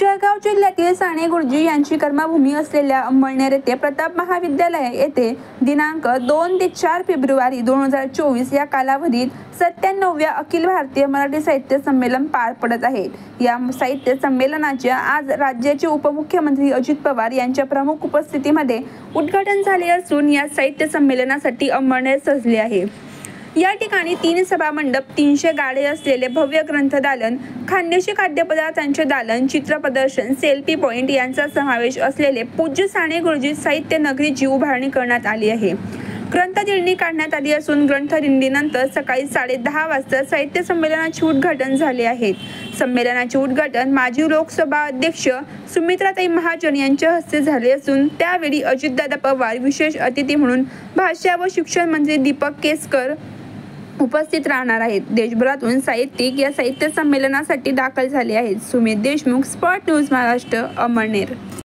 जळगाव जिल्ह्यातील साने गुरुजी यांची कर्मभूमी असलेल्या अंमळनेर येथे प्रताप महाविद्यालय येथे दिनांक 2 ते 4 फेब्रुवारी 2024 या कालावधीत 97व्या अखिल भारतीय मराठी साहित्य संमेलन पार पडत आहे। या साहित्य संमेलनाचे आज राज्याचे उपमुख्यमंत्री अजित पवार यांच्या प्रमुख उपस्थितीमध्ये उद्घाटन झाले असून या साहित्य संमेलनासाठी अंमळनेर सजले आहे। या ठिकाणी 3 सभामंडप, 300 गाडे असलेले भव्य ग्रंथदालन, खानदेशी खाद्यपदार्थांचे दालन, चित्र प्रदर्शन, सेल्फी पॉइंट यांचा समावेश असलेले पूज्य साने गुरुजी साहित्य नगरीची उभारणी करण्यात आली आहे। ग्रंथदिंडी काढण्यात आली असून ग्रंथदिंडीनंतर सकाळी 10:30 वाजता साहित्य संमेलनाचे उद्घाटन झाले आहे। संमेलनाचे उद्घाटन माजी लोकसभा अध्यक्ष सुमित्राताई महाजन यांच्या हस्ते झाले असून त्यावेळी अजितदादा पवार विशेष अतिथी म्हणून भाषा व शिक्षण मंत्री दीपक केसकर उपस्थित राहणार आहेत। देशभरातून साहित्यिक या साहित्य संमेलनासाठी दाखल झाले आहेत। Sumit Deshmukh, spot news Maharashtra, Amalner.